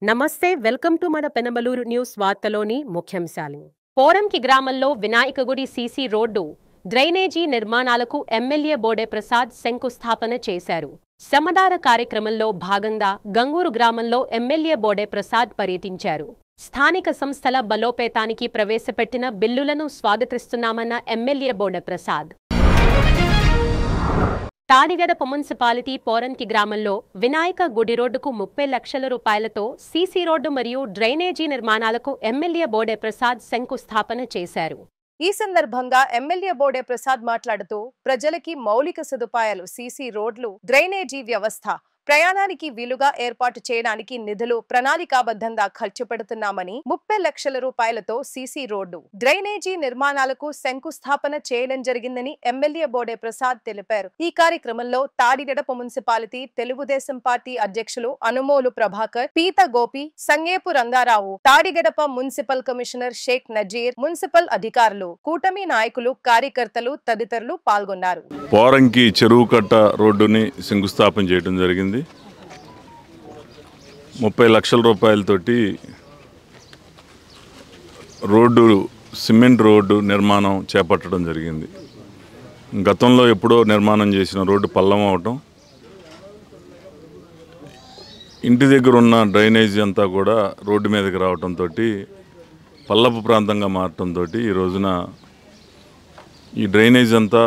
నమస్తే, welcome to మన Penamaluru news వార్తలోని ముఖ్యాంశాలు. పోరంకి గ్రామంలో వినాయక గుడి సీసీ రోడ్డు, డ్రైనేజీ నిర్మాణాలకు ఎమ్మెల్యే బోడే ప్రసాద్ శంకుస్థాపన చేశారు. శ్రమదాన కార్యక్రమంలో భాగంగా గంగూరు గ్రామంలో ఎమ్మెల్యే బోడే ప్రసాద్ పర్యటించారు. స్థానిక సంస్థల బలోపేతానికి ప్రవేశపెట్టిన బిల్లులను స్వాగతిస్తున్నామన్న ఎమ్మెల్యే బోడే ప్రసాద్. తాడిగడప మున్సిపాలిటీ పోరంకి గ్రామంలో వినాయక గుడి రోడ్డుకు 30 లక్షల రూపాయలతో సీసీ రోడ్డు మరియు డ్రైనేజీ నిర్మాణాలకు ఎమ్మెల్యే బోడే ప్రసాద్ శంకుస్థాపన చేశారు. ఈ సందర్భంగా ఎమ్మెల్యే బోడే ప్రసాద్ మాట్లాడుతూ ప్రజలకి మౌలిక సదుపాయాలు, సీసీ రోడ్లు, డ్రైనేజీ వ్యవస్థ, ప్రయాణానికి వీలుగా ఏర్పాటు చేయడానికి నిధులు ప్రణాళికాబద్ధంగా ఖర్చు పెడుతున్నామని, 30 లక్షల రూపాయలతో సీసీ రోడ్డు, డ్రైనేజీ నిర్మాణాలకు శంకుస్థాపన చేయడం జరిగిందని ఎమ్మెల్యే బోడే ప్రసాద్ తెలిపారు. ఈ కార్యక్రమంలో తాడిగడప మున్సిపాలిటీ తెలుగుదేశం పార్టీ అధ్యక్షులు Anumolu Prabhakar, Peetha Gopi, Sangepu Rangarao, Tadigadapa municipal commissioner Sheikh Nazeer, municipal అధికారులు, కూటమి నాయకులు, కార్యకర్తలు తదితరులు పాల్గొన్నారు. పోరంకి చెరువు కట్ట రోడ్డుని శంకుస్థాపన చేయడం జరిగింది. 30 లక్షల రూపాయలతోటి రోడ్డు, సిమెంట్ రోడ్డు నిర్మాణం చేపట్టడం జరిగింది. గతంలో ఎప్పుడో నిర్మాణం చేసిన రోడ్డు పల్లం అవటం, ఇంటి దగ్గర ఉన్న డ్రైనేజీ అంతా కూడా రోడ్డు మీదకి రావడంతో పల్లపు ప్రాంతంగా మారటంతో ఈ రోజున ఈ డ్రైనేజ్ అంతా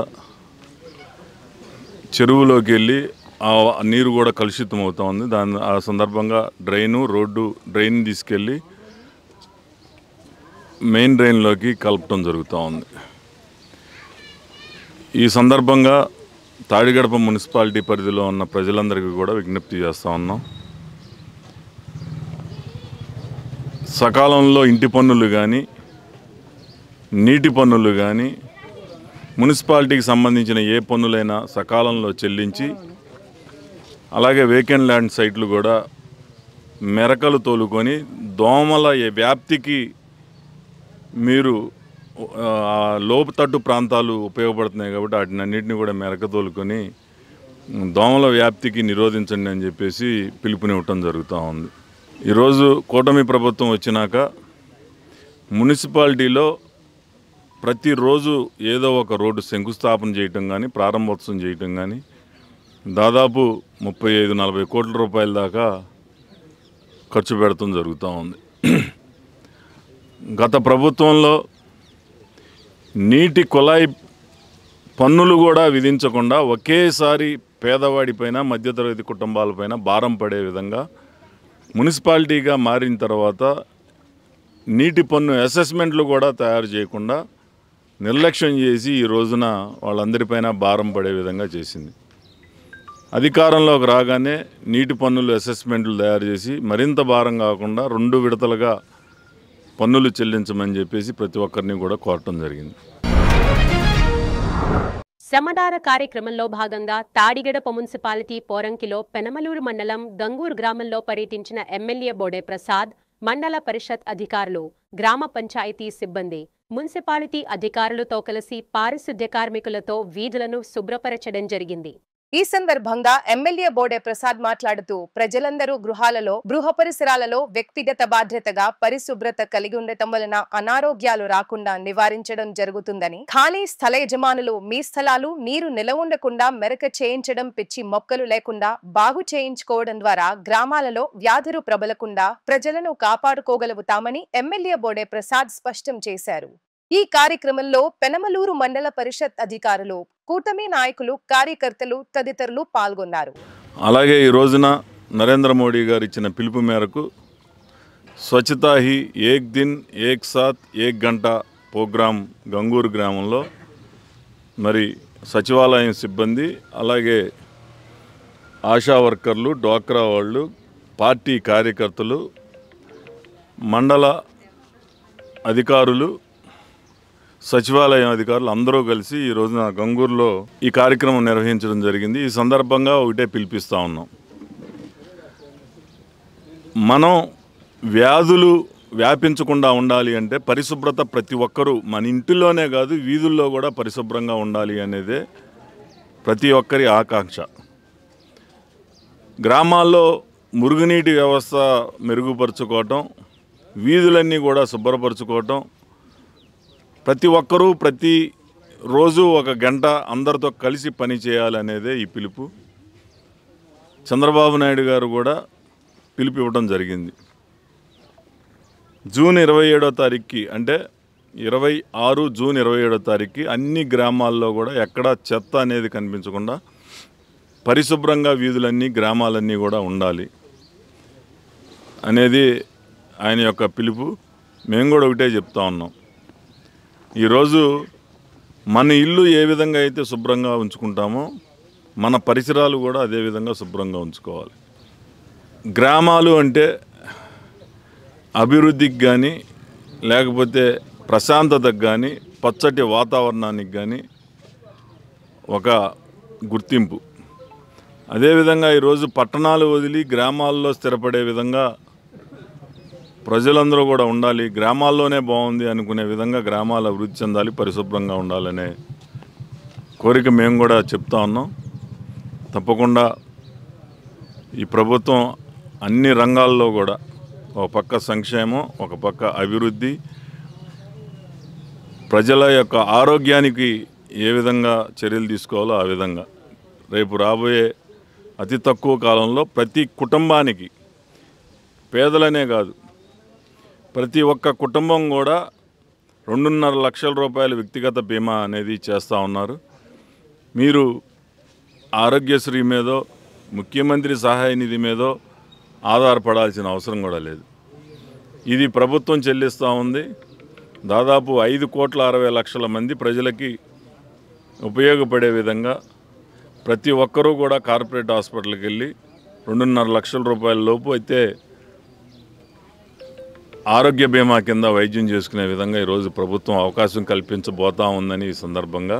చెరువులోకి వెళ్ళి ఆ నీరు కూడా కలుషితం అవుతూ ఉంది. ఆ సందర్భంగా డ్రైన్ తీసుకెళ్ళి మెయిన్ డ్రైన్లోకి కలపటం జరుగుతూ ఉంది. ఈ సందర్భంగా తాడిగడప మున్సిపాలిటీ పరిధిలో ఉన్న ప్రజలందరికీ కూడా విజ్ఞప్తి చేస్తూ ఉన్నాం. సకాలంలో ఇంటి పన్నులు కానీ, నీటి పన్నులు కానీ, మున్సిపాలిటీకి సంబంధించిన ఏ పన్నులైనా సకాలంలో చెల్లించి, అలాగే వేకెంట్ ల్యాండ్ సైట్లు కూడా మెరకలు తోలుకొని దోమల వ్యాప్తికి మీరు లోపుతట్టు ప్రాంతాలు ఉపయోగపడుతున్నాయి కాబట్టి వాటిని అన్నింటినీ కూడా మెరక తోలుకొని దోమల వ్యాప్తికి నిరోధించండి అని చెప్పేసి పిలుపునివ్వటం జరుగుతూ ఉంది. ఈరోజు కూటమి ప్రభుత్వం వచ్చినాక మున్సిపాలిటీలో ప్రతిరోజు ఏదో ఒక రోడ్డు శంకుస్థాపన చేయటం కానీ, ప్రారంభోత్సవం చేయటం కానీ దాదాపు 35-40 కోట్ల రూపాయల దాకా ఖర్చు పెడతాం జరుగుతూ ఉంది. గత ప్రభుత్వంలో నీటి కుళాయి పన్నులు కూడా విధించకుండా ఒకేసారి పేదవాడిపైన, మధ్యతరగతి కుటుంబాలపైన భారం పడే విధంగా మున్సిపాలిటీగా మారిన తర్వాత నీటి పన్ను అసెస్మెంట్లు కూడా తయారు చేయకుండా నిర్లక్ష్యం చేసి ఈ రోజున వాళ్ళందరిపైన భారం పడే విధంగా చేసింది. అధికారంలోకి రాగానే నీటి పన్నులు అసెస్మెంట్లు తయారు చేసి మరింత భారం కాకుండా 2 విడతలుగా పన్నులు చెల్లించమని చెప్పేసి ప్రతి ఒక్కరిని కూడా కోరటం జరిగింది. శ్రమదాన కార్యక్రమంలో భాగంగా తాడిగడప మున్సిపాలిటీ పోరంకిలో పెనమలూరు మండలం గంగూరు గ్రామంలో పర్యటించిన ఎమ్మెల్యే బోడే ప్రసాద్, మండల పరిషత్ అధికారులు, గ్రామ పంచాయతీ సిబ్బంది, మున్సిపాలిటీ అధికారులతో కలిసి పారిశుద్ధ్య కార్మికులతో వీధులను శుభ్రపరచడం జరిగింది. ఈ సందర్భంగా ఎమ్మెల్యే బోడే ప్రసాద్ మాట్లాడుతూ ప్రజలందరూ గృహాలలో, గృహ పరిసరాలలో వ్యక్తిగత బాధ్యతగా పరిశుభ్రత కలిగి ఉండటం వలన అనారోగ్యాలు రాకుండా నివారించడం జరుగుతుందని, ఖాళీ స్థల యజమానులు మీ స్థలాలు నీరు నిలవ ఉండకుండా మెరక చేయించడం, పిచ్చి మొక్కలు లేకుండా బాగు చేయించుకోవడం ద్వారా గ్రామాలలో వ్యాధులు ప్రబలకుండా ప్రజలను కాపాడుకోగలుగుతామని ఎమ్మెల్యే బోడే ప్రసాద్ స్పష్టం చేశారు. ఈ కార్యక్రమంలో పెనమలూరు మండల పరిషత్ అధికారులు, కూటమి నాయకులు, కార్యకర్తలు తదితరులు పాల్గొన్నారు. అలాగే ఈ రోజున నరేంద్ర మోడీ గారు ఇచ్చిన పిలుపు మేరకు స్వచ్ఛతా హీ ఏక్ దిన్ ఏక్ సాత్ ఏక్ గంట ప్రోగ్రాం గంగూరు గ్రామంలో మరి సచివాలయం సిబ్బంది, అలాగే ఆశా వర్కర్లు, డ్వాక్రా వాళ్ళు, పార్టీ కార్యకర్తలు, మండల అధికారులు, సచివాలయం అధికారులు అందరూ కలిసి ఈ రోజున గంగూరులో ఈ కార్యక్రమం నిర్వహించడం జరిగింది. ఈ సందర్భంగా ఒకటే పిలిపిస్తూ ఉన్నాం. మనం వ్యాధులు వ్యాపించకుండా ఉండాలి అంటే పరిశుభ్రత ప్రతి ఒక్కరూ మన ఇంటిలోనే కాదు వీధుల్లో కూడా పరిశుభ్రంగా ఉండాలి అనేదే ప్రతి ఒక్కరి ఆకాంక్ష. గ్రామాల్లో మురుగునీటి వ్యవస్థ మెరుగుపరుచుకోవటం, వీధులన్నీ కూడా శుభ్రపరచుకోవటం, ప్రతి ఒక్కరూ ప్రతి రోజు ఒక గంట అందరితో కలిసి పని చేయాలనేదే ఈ పిలుపు. చంద్రబాబు నాయుడు గారు కూడా పిలుపు ఇవ్వడం జరిగింది. జూన్ 27వ తారీఖుకి, అంటే 26 జూన్ 27వ తారీఖుకి అన్ని గ్రామాల్లో కూడా ఎక్కడా చెత్త అనేది కనిపించకుండా పరిశుభ్రంగా వీధులన్నీ గ్రామాలన్నీ కూడా ఉండాలి అనేది ఆయన యొక్క పిలుపు. మేము కూడా ఒకటే చెప్తా ఉన్నాం, ఈరోజు మన ఇల్లు ఏ విధంగా అయితే శుభ్రంగా ఉంచుకుంటామో మన పరిసరాలు కూడా అదే విధంగా శుభ్రంగా ఉంచుకోవాలి. గ్రామాలు అంటే అభివృద్ధికి కానీ, లేకపోతే ప్రశాంతతకు కానీ, పచ్చటి వాతావరణానికి కానీ ఒక గుర్తింపు. అదేవిధంగా ఈరోజు పట్టణాలు వదిలి గ్రామాల్లో స్థిరపడే విధంగా ప్రజలందరూ కూడా ఉండాలి. గ్రామాల్లోనే బాగుంది అనుకునే విధంగా గ్రామాలు అభివృద్ధి చెందాలి, పరిశుభ్రంగా ఉండాలనే కోరిక మేము కూడా చెప్తా ఉన్నాం. తప్పకుండా ఈ ప్రభుత్వం అన్ని రంగాల్లో కూడా ఒక పక్క సంక్షేమం, ఒక పక్క అభివృద్ధి, ప్రజల యొక్క ఆరోగ్యానికి ఏ విధంగా చర్యలు తీసుకోవాలో ఆ విధంగా రేపు రాబోయే అతి తక్కువ కాలంలో ప్రతి కుటుంబానికి, పేదలనే కాదు ప్రతి ఒక్క కుటుంబం కూడా 2.5 లక్షల రూపాయల వ్యక్తిగత బీమా అనేది చేస్తూ ఉన్నారు. మీరు ఆరోగ్యశ్రీ మీదో ముఖ్యమంత్రి సహాయ నిధి మీదో ఆధారపడాల్సిన అవసరం కూడా లేదు. ఇది ప్రభుత్వం చెల్లిస్తూ ఉంది. దాదాపు 5,60,00,000 మంది ప్రజలకి ఉపయోగపడే విధంగా ప్రతి ఒక్కరూ కూడా కార్పొరేట్ హాస్పిటల్కి వెళ్ళి 2.5 లక్షల రూపాయల లోపు అయితే ఆరోగ్య బీమా కింద వైద్యం చేసుకునే విధంగా ఈరోజు ప్రభుత్వం అవకాశం కల్పించబోతా ఉందని ఈ సందర్భంగా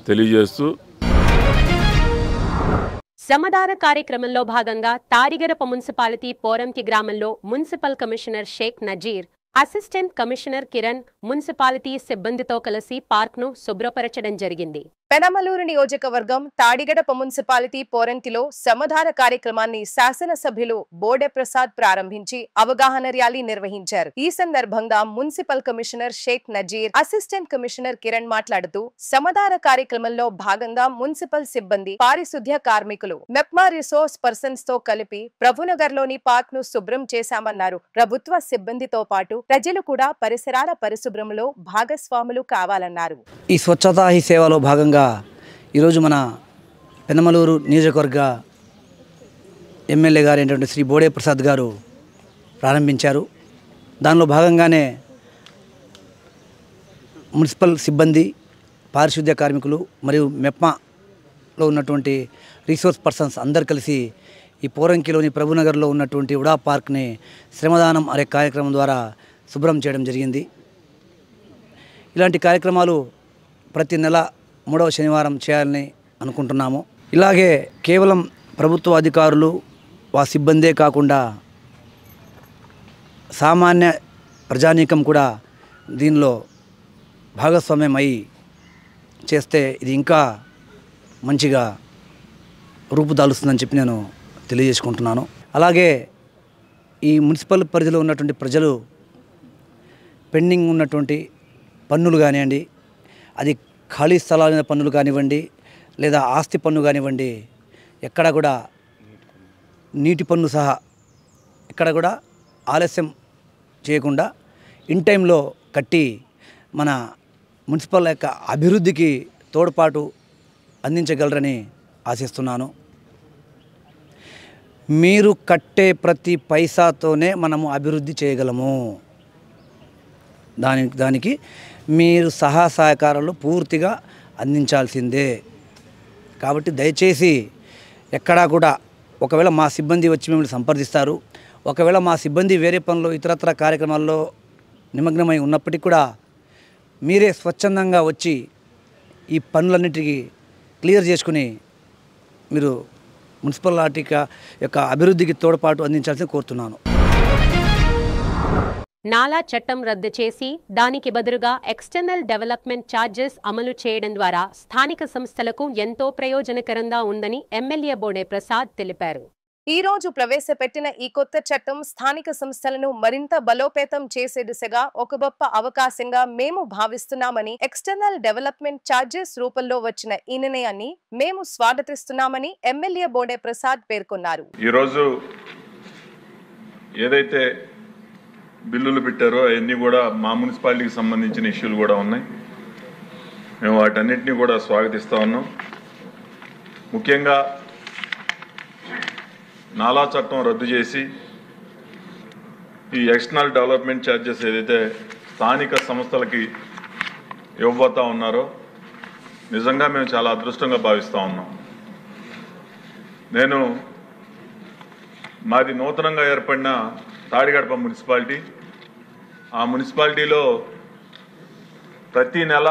తెలియజేస్తూ, శ్రమదాన కార్యక్రమంలో భాగంగా తాడిగడప మున్సిపాలిటీ పోరంకి గ్రామంలో municipal commissioner Sheikh Nazir, assistant commissioner Kiran municipality సిబ్బందితో కలిసి పార్క్ను శుభ్రపరచడం జరిగింది. పెనమలూరు నియోజకవర్గం తాడిగడప మున్సిపాలిటీ పోరంకిలో శ్రమదాన కార్యక్రమాన్ని శాసనసభ్యులు బోడే ప్రసాద్ ప్రారంభించి అవగాహన ర్యాలీ నిర్వహించారు. ఈ సందర్భంగా municipal commissioner Sheikh Nazir, assistant commissioner Kiran మాట్లాడుతూ శ్రమదాన కార్యక్రమంలో భాగంగా మున్సిపల్ సిబ్బంది, పారిశుద్ధ్య కార్మికులు, మెప్మా రిసోర్స్ పర్సన్స్ తో కలిపి ప్రభునగర్ లోని పార్క్ ను శుభ్రం చేశామన్నారు. ప్రభుత్వ సిబ్బందితో పాటు ప్రజలు కూడా పరిసరాల పరిశుభ్రంలో భాగస్వాములు కావాలన్నారు. ఈ స్వచ్ఛతా హీ సేవలో భాగంగా ఈరోజు మన పెనమలూరు నియోజకవర్గ ఎమ్మెల్యే గారు అయినటువంటి శ్రీ బోడే ప్రసాద్ గారు ప్రారంభించారు. దానిలో భాగంగానే మున్సిపల్ సిబ్బంది, పారిశుద్ధ్య కార్మికులు మరియు మెప్మాలో ఉన్నటువంటి రిసోర్స్ పర్సన్స్ అందరు కలిసి ఈ పోరంకిలోని ప్రభునగర్లో ఉన్నటువంటి ఉడా పార్క్ని శ్రమదానం అనే కార్యక్రమం ద్వారా శుభ్రం చేయడం జరిగింది. ఇలాంటి కార్యక్రమాలు ప్రతి నెల 3వ శనివారం చేయాలని అనుకుంటున్నాము. ఇలాగే కేవలం ప్రభుత్వ అధికారులు, వా సిబ్బందే కాకుండా సామాన్య ప్రజానీకం కూడా దీనిలో భాగస్వామ్యం అయి చేస్తే ఇది ఇంకా మంచిగా రూపుదాలుస్తుందని చెప్పి నేను తెలియజేసుకుంటున్నాను. అలాగే ఈ మున్సిపల్ పరిధిలో ఉన్నటువంటి ప్రజలు పెండింగ్ ఉన్నటువంటి పన్నులు కానివ్వండి, అది ఖాళీ స్థలాల పన్నులు కానివ్వండి, లేదా ఆస్తి పన్ను కానివ్వండి, ఎక్కడ కూడా నీటి పన్ను సహా ఎక్కడ కూడా ఆలస్యం చేయకుండా ఇన్ టైంలో కట్టి మన మున్సిపల్ యొక్క అభివృద్ధికి తోడ్పాటు అందించగలరని ఆశిస్తున్నాను. మీరు కట్టే ప్రతి పైసాతోనే మనము అభివృద్ధి చేయగలము. దానికి మీరు సహకారాలు పూర్తిగా అందించాల్సిందే. కాబట్టి దయచేసి ఎక్కడా కూడా, ఒకవేళ మా సిబ్బంది వచ్చి మిమ్మల్ని సంప్రదిస్తారు, ఒకవేళ మా సిబ్బంది వేరే పనులు ఇతరత్ర కార్యక్రమాల్లో నిమగ్నమై ఉన్నప్పటికీ కూడా మీరే స్వచ్ఛందంగా వచ్చి ఈ పనులన్నిటికీ క్లియర్ చేసుకుని మీరు మున్సిపాలిటీ యొక్క అభివృద్ధికి తోడ్పాటు అందించాల్సి కోరుతున్నాను. నాలా చట్టం రద్దు చేసి దానికి బదులుగా ఎక్స్టర్నల్ డెవలప్మెంట్ ఛార్జెస్ అమలు చేయడం ద్వారా స్థానిక సంస్థలకు ఎంతో ప్రయోజనకరంగా ఉందని ఎమ్మెల్యే బోడే ప్రసాద్ తెలిపారు. ఈ రోజు ప్రవేశపెట్టిన ఈ కొత్త చట్టం స్థానిక సంస్థలను మరింత బలోపేతం చేసే దిశగా ఒక గొప్ప అవకాశంగా మేము భావిస్తున్నామని, ఎక్స్టర్నల్ డెవలప్మెంట్ ఛార్జెస్ రూపంలో వచ్చిన ఈ నిర్ణయాన్ని మేము స్వాగతిస్తున్నామని ఎమ్మెల్యే బోడే ప్రసాద్ పేర్కొన్నారు. ఈ రోజు ఏదైతే బిల్లులు పెట్టారో అవన్నీ కూడా మా మున్సిపాలిటీకి సంబంధించిన ఇష్యూలు కూడా ఉన్నాయి. మేము వాటన్నిటిని కూడా స్వాగతిస్తా ఉన్నాం. ముఖ్యంగా నాలా చట్టం రద్దు చేసి ఈ ఎక్స్టర్నల్ డెవలప్మెంట్ ఛార్జెస్ ఏదైతే స్థానిక సంస్థలకి ఇవ్వబోతా ఉన్నారో నిజంగా మేము చాలా అదృష్టంగా భావిస్తూ ఉన్నాం. నేను మాది నూతనంగా ఏర్పడిన తాడిగడప మున్సిపాలిటీ. ఆ మున్సిపాలిటీలో ప్రతి నెల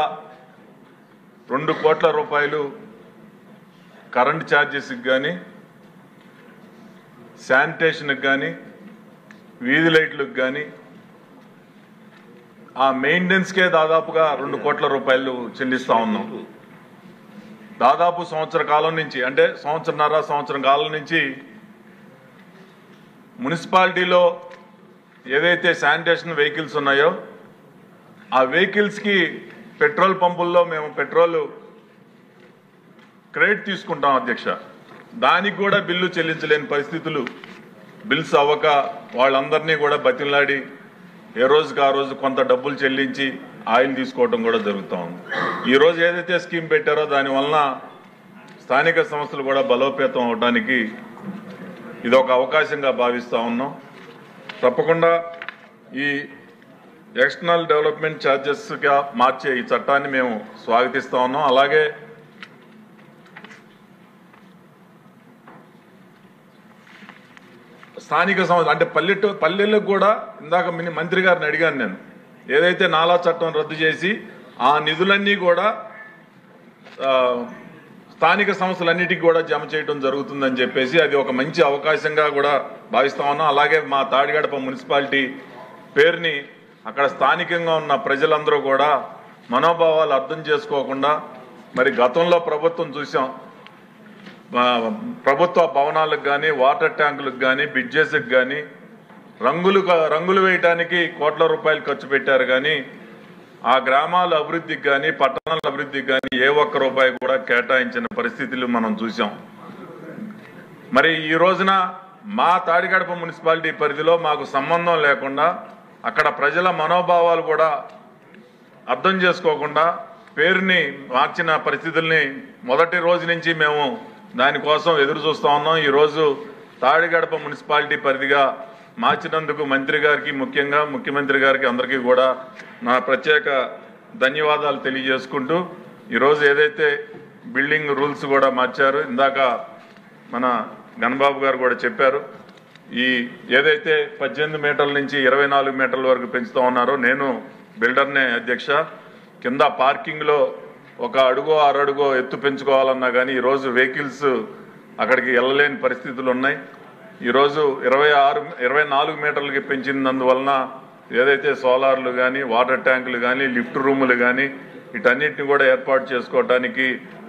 2 కోట్ల రూపాయలు కరెంట్ ఛార్జెస్కి కానీ, శానిటేషన్కి కానీ, వీధి లైట్లకు కానీ, ఆ మెయింటెనెన్స్కే దాదాపుగా 2 కోట్ల రూపాయలు చెల్లిస్తూ ఉన్నాం. దాదాపు సంవత్సర కాలం నుంచి, అంటే సంవత్సరం కాలం నుంచి మున్సిపాలిటీలో ఏదైతే శానిటేషన్ వెహికల్స్ ఉన్నాయో ఆ వెహికల్స్కి పెట్రోల్ పంపుల్లో మేము పెట్రోల్ క్రెడిట్ తీసుకుంటాం అధ్యక్ష. దానికి కూడా బిల్లు చెల్లించలేని పరిస్థితులు, బిల్స్ అవ్వక వాళ్ళందరినీ కూడా బతిలాడి ఏ రోజుకి ఆ రోజు కొంత డబ్బులు చెల్లించి ఆయిల్ తీసుకోవడం కూడా జరుగుతూ ఉంది. ఈరోజు ఏదైతే స్కీమ్ పెట్టారో దానివలన స్థానిక సంస్థలు కూడా బలోపేతం అవడానికి ఇది ఒక అవకాశంగా భావిస్తూ ఉన్నాం. తప్పకుండా ఈ ఎక్స్టర్నల్ డెవలప్మెంట్ ఛార్జెస్గా మార్చే ఈ చట్టాన్ని మేము స్వాగతిస్తూ ఉన్నాం. అలాగే స్థానిక సంస్థ అంటే పల్లెలకు కూడా ఇందాక మంత్రి గారిని అడిగాను నేను, ఏదైతే నాలా చట్టం రద్దు చేసి ఆ నిధులన్నీ కూడా స్థానిక సంస్థలన్నిటికీ కూడా జమ చేయడం జరుగుతుందని చెప్పేసి అది ఒక మంచి అవకాశంగా కూడా భావిస్తా ఉన్నాం. అలాగే మా తాడిగడప మున్సిపాలిటీ పేరుని అక్కడ స్థానికంగా ఉన్న ప్రజలందరూ కూడా మనోభావాలు అర్థం చేసుకోకుండా, మరి గతంలో ప్రభుత్వం చూసాం, ప్రభుత్వ భవనాలకు కానీ, వాటర్ ట్యాంకులకు కానీ, బ్రిడ్జెస్కి కానీ రంగులు వేయడానికి కోట్ల రూపాయలు ఖర్చు పెట్టారు. కానీ ఆ గ్రామాల అభివృద్ధికి కానీ, పట్టణాల అభివృద్ధికి కానీ ఏ ఒక్క రూపాయి కూడా కేటాయించిన పరిస్థితులు మనం చూసాం. మరి ఈ రోజున మా తాడిగడప మున్సిపాలిటీ పరిధిలో మాకు సంబంధం లేకుండా అక్కడ ప్రజల మనోభావాలు కూడా అర్థం చేసుకోకుండా పేరుని మార్చిన పరిస్థితుల్ని మొదటి రోజు నుంచి మేము దానికోసం ఎదురు చూస్తూ ఉన్నాం. ఈరోజు తాడిగడప మున్సిపాలిటీ పరిధిగా మార్చినందుకు మంత్రి గారికి, ముఖ్యంగా ముఖ్యమంత్రి గారికి అందరికీ కూడా నా ప్రత్యేక ధన్యవాదాలు తెలియజేసుకుంటూ, ఈరోజు ఏదైతే బిల్డింగ్ రూల్స్ కూడా మార్చారు, ఇందాక మన గణబాబు గారు కూడా చెప్పారు, ఈ ఏదైతే 18 మీటర్ల నుంచి 24 మీటర్ల వరకు పెంచుతూ ఉన్నారో, నేను బిల్డర్నే అధ్యక్ష. కింద పార్కింగ్లో 1 అడుగో 6 అడుగో ఎత్తు పెంచుకోవాలన్నా కానీ ఈరోజు వెహికల్స్ అక్కడికి వెళ్ళలేని పరిస్థితులు ఉన్నాయి. ఈరోజు 24 మీటర్లకి పెంచినందువలన ఏదైతే సోలార్లు కానీ, వాటర్ ట్యాంకులు కానీ, లిఫ్ట్ రూములు కానీ వీటన్నిటిని కూడా ఏర్పాటు చేసుకోవడానికి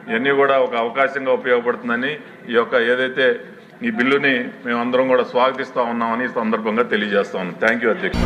ఇవన్నీ కూడా ఒక అవకాశంగా ఉపయోగపడుతుందని ఈ యొక్క ఏదైతే ఈ బిల్లుని మేమందరం కూడా స్వాగతిస్తూ ఉన్నామని ఈ సందర్భంగా తెలియజేస్తా ఉన్నాం. థ్యాంక్ యూ అధ్యక్ష.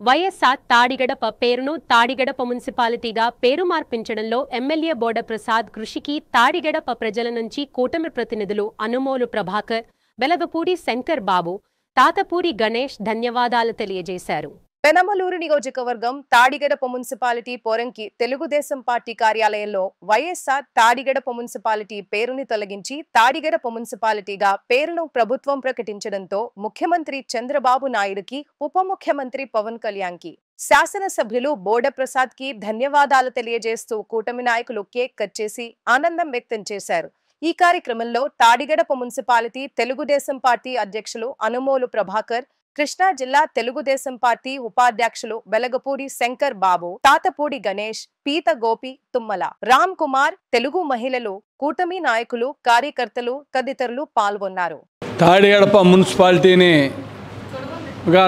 వైఎస్ఆర్ తాడిగడప పేరును తాడిగడప మున్సిపాలిటీగా పేరు మార్పించడంలో ఎమ్మెల్యే బోడే ప్రసాద్ కృషికి తాడిగడప ప్రజల నుంచి కూటమి ప్రతినిధులు అనుమోలు ప్రభాకర్, వెలగపూడి శంకర్ బాబు, తాతపూడి గణేష్ ధన్యవాదాలు తెలియజేశారు. పెనమలూరు నియోజకవర్గం తాడిగడప మున్సిపాలిటీ పోరంకి తెలుగుదేశం పార్టీ కార్యాలయంలో వైఎస్ఆర్ తాడిగడప మున్సిపాలిటీ పేరుని తొలగించి తాడిగడప మున్సిపాలిటీగా పేరును ప్రభుత్వం ప్రకటించడంతో ముఖ్యమంత్రి చంద్రబాబు నాయుడుకి, ఉప ముఖ్యమంత్రి పవన్ కళ్యాణ్కి, శాసనసభ్యులు బోడే ప్రసాద్ కి ధన్యవాదాలు తెలియజేస్తూ కూటమి నాయకులు కేక్ కట్ చేసి ఆనందం వ్యక్తం చేశారు. ఈ కార్యక్రమంలో తాడిగడప మున్సిపాలిటీ తెలుగుదేశం పార్టీ అధ్యక్షులు అనుమోలు ప్రభాకర్, కృష్ణా జిల్లా తెలుగుదేశం పార్టీ ఉపాధ్యక్షులు వెలగపూడి శంకర్ బాబు, తాతపూడి గణేష్, పీత గోపి, తుమ్మల రామ్ కుమార్, తెలుగు మహిళలు, కూటమి నాయకులు, కార్యకర్తలు తదితరులు పాల్గొన్నారు. తాడిగడప మున్సిపాలిటీని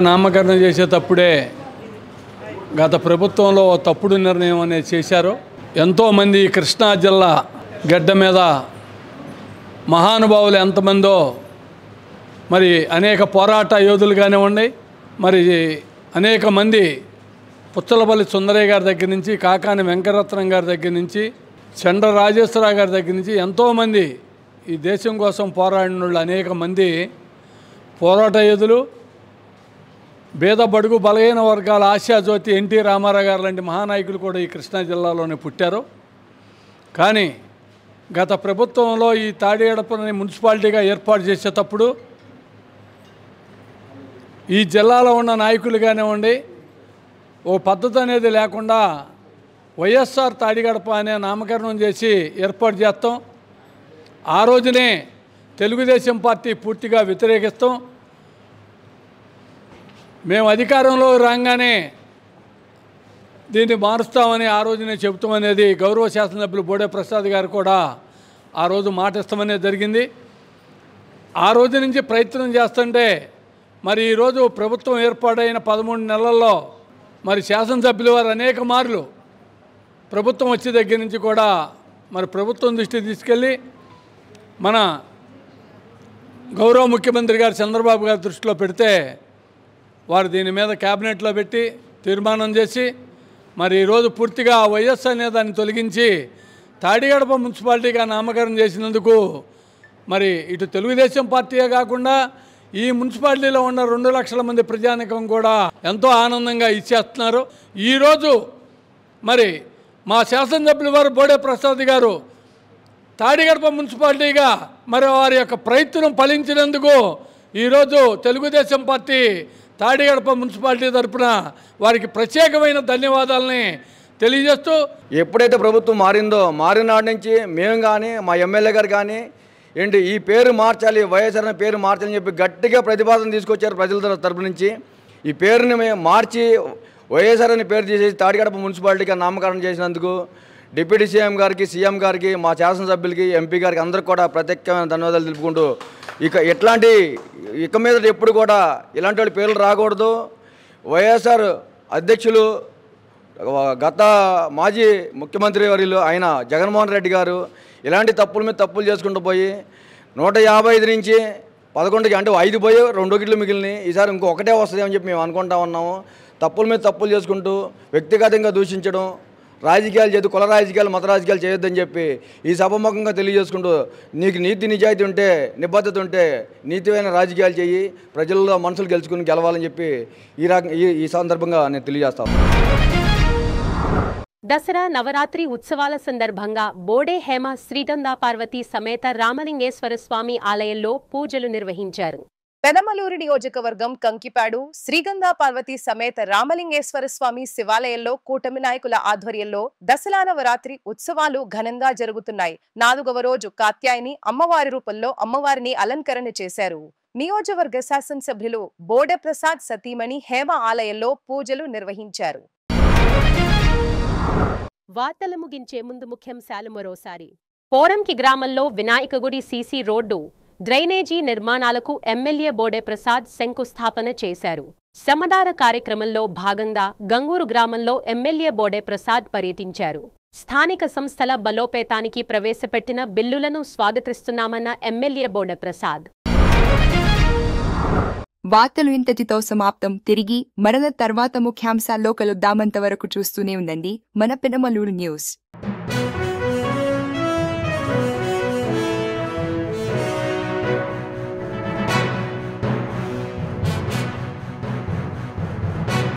నామకరణం చేసేటప్పుడే గత ప్రభుత్వంలో తప్పుడు నిర్ణయం అనేది చేశారు. ఎంతోమంది కృష్ణా జిల్లా గడ్డ మీద మహానుభావులు ఎంతమందో మరి అనేక పోరాట యోధులు కానివ్వండి, మరి అనేక మంది పుచ్చలపల్లి సుందరయ్య గారి దగ్గర నుంచి, కాకాని వెంకటరత్నం గారి దగ్గర నుంచి, చండ్ర రాజేశ్వరరావు గారి దగ్గర నుంచి ఎంతోమంది ఈ దేశం కోసం పోరాడిన వాళ్ళు అనేక మంది పోరాట యోధులు, పేద బడుగు బలహీన వర్గాల ఆశాజ్యోతి ఎన్టీ రామారావు గారు లాంటి మహానాయకులు కూడా ఈ కృష్ణా జిల్లాలోనే పుట్టారు. కానీ గత ప్రభుత్వంలో ఈ తాడిగడపని మున్సిపాలిటీగా ఏర్పాటు చేసేటప్పుడు ఈ జిల్లాలో ఉన్న నాయకులు కానివ్వండి ఓ పద్ధతి అనేది లేకుండా వైఎస్ఆర్ తాడిగడప అనే నామకరణం చేసి ఏర్పాటు చేస్తాం. ఆ రోజునే తెలుగుదేశం పార్టీ పూర్తిగా వ్యతిరేకిస్తాం. మేము అధికారంలో రాగానే దీన్ని మారుస్తామని ఆ రోజునే చెబుతామనేది గౌరవ శాసనసభ్యులు బోడే ప్రసాద్ గారు కూడా ఆ రోజు మాట ఇస్తామనేది జరిగింది. ఆ రోజు నుంచి ప్రయత్నం చేస్తుంటే మరి ఈరోజు ప్రభుత్వం ఏర్పాటైన 13 నెలల్లో మరి శాసనసభ్యుల వారు అనేక మార్లు ప్రభుత్వం వచ్చే దగ్గర నుంచి కూడా మరి ప్రభుత్వం దృష్టికి తీసుకెళ్ళి మన గౌరవ ముఖ్యమంత్రి గారు చంద్రబాబు గారి దృష్టిలో పెడితే వారు దీని మీద క్యాబినెట్లో పెట్టి తీర్మానం చేసి మరి ఈరోజు పూర్తిగా వైఎస్ అనే దాన్ని తొలగించి తాడిగడప మున్సిపాలిటీగా నామకరణం చేసినందుకు మరి ఇటు తెలుగుదేశం పార్టీయే కాకుండా ఈ మున్సిపాలిటీలో ఉన్న 2 లక్షల మంది ప్రజానికం కూడా ఎంతో ఆనందంగా ఇచ్చేస్తున్నారు. ఈరోజు మరి మా శాసనసభ్యులు వారు బోడే ప్రసాద్ గారు తాడిగడప మున్సిపాలిటీగా మరి వారి యొక్క ప్రయత్నం ఫలించినందుకు ఈరోజు తెలుగుదేశం పార్టీ తాడిగడప మున్సిపాలిటీ తరఫున వారికి ప్రత్యేకమైన ధన్యవాదాలని తెలియజేస్తూ, ఎప్పుడైతే ప్రభుత్వం మారిన నాటి నుంచి మేము కానీ మా ఎమ్మెల్యే గారు కానీ ఏంటి ఈ పేరు మార్చాలి, వైఎస్ఆర్ అనే పేరు మార్చాలని చెప్పి గట్టిగా ప్రతిపాదన తీసుకొచ్చారు ప్రజల తరపు నుంచి. ఈ పేరుని మేము మార్చి వైఎస్ఆర్ అనే పేరు తీసేసి తాడిగడప మున్సిపాలిటీగా నామకరణం చేసినందుకు డిప్యూటీ సీఎం గారికి, సీఎం గారికి, మా శాసనసభ్యులకి, ఎంపీ గారికి అందరికీ కూడా ప్రత్యేకమైన ధన్యవాదాలు తెలుపుకుంటూ ఇక మీద ఎప్పుడు కూడా ఇలాంటి వాళ్ళ పేర్లు రాకూడదు. వైఎస్ఆర్ అధ్యక్షులు గత మాజీ ముఖ్యమంత్రి వర్యులు ఆయన జగన్మోహన్ రెడ్డి గారు ఇలాంటి తప్పుల మీద తప్పులు చేసుకుంటూ పోయి 155 నుంచి 11కి అంటే 5 పోయి 2 గిట్లు మిగిలినాయి. ఈసారి ఇంకో ఒకటే వస్తుంది అని చెప్పి మేము అనుకుంటా ఉన్నాము. తప్పుల మీద తప్పులు చేసుకుంటూ వ్యక్తిగతంగా దూషించడం, రాజకీయాలు చేయదు, కుల రాజకీయాలు, మత రాజకీయాలు చేయొద్దని చెప్పి ఈ సభముఖంగా తెలియజేసుకుంటూ నీకు నీతి నిజాయితీ ఉంటే, నిబద్ధత ఉంటే నీతివైన రాజకీయాలు చేయి, ప్రజల్లో మనసులు గెలవాలని చెప్పి ఈ సందర్భంగా నేను తెలియజేస్తాను. దసరా నవరాత్రి ఉత్సవాల సందర్భంగా బోడే హేమ శ్రీగంధ పార్వతి సమేత రామలింగేశ్వర స్వామి ఆలయంలో పూజలు నిర్వహించారు. పెనమలూరు నియోజకవర్గం కంకిపాడు శ్రీగంధ పార్వతి సమేత రామలింగేశ్వర స్వామి శివాలయంలో కూటమి నాయకుల ఆధ్వర్యంలో దసరా నవరాత్రి ఉత్సవాలు ఘనంగా జరుగుతున్నాయి. 4వ రోజు కాత్యాయని అమ్మవారి రూపంలో అమ్మవారిని అలంకరణ చేశారు. నియోజకవర్గ శాసనసభ్యులు బోడే ప్రసాద్ సతీమణి హేమ ఆలయంలో పూజలు నిర్వహించారు. వార్తలు ముగించే ముందు ముఖ్యాంశాలు మరోసారి. పోరంకి గ్రామంలో వినాయక గుడి సీసీ రోడ్డు, డ్రైనేజీ నిర్మాణాలకు ఎమ్మెల్యే బోడే ప్రసాద్ శంకుస్థాపన చేశారు. శ్రమదాన కార్యక్రమంలో భాగంగా గంగూరు గ్రామంలో ఎమ్మెల్యే బోడే ప్రసాద్ పర్యటించారు. స్థానిక సంస్థల బలోపేతానికి ప్రవేశపెట్టిన బిల్లులను స్వాగతిస్తున్నామన్న ఎమ్మెల్యే బోడే ప్రసాద్. వార్తలు ఇంతటితో సమాప్తం. తిరిగి మరణ తర్వాత ముఖ్యాంశాల్లో కలుద్దామంతవరకు చూస్తూనే ఉండండి మన పెనమలూరు న్యూస్.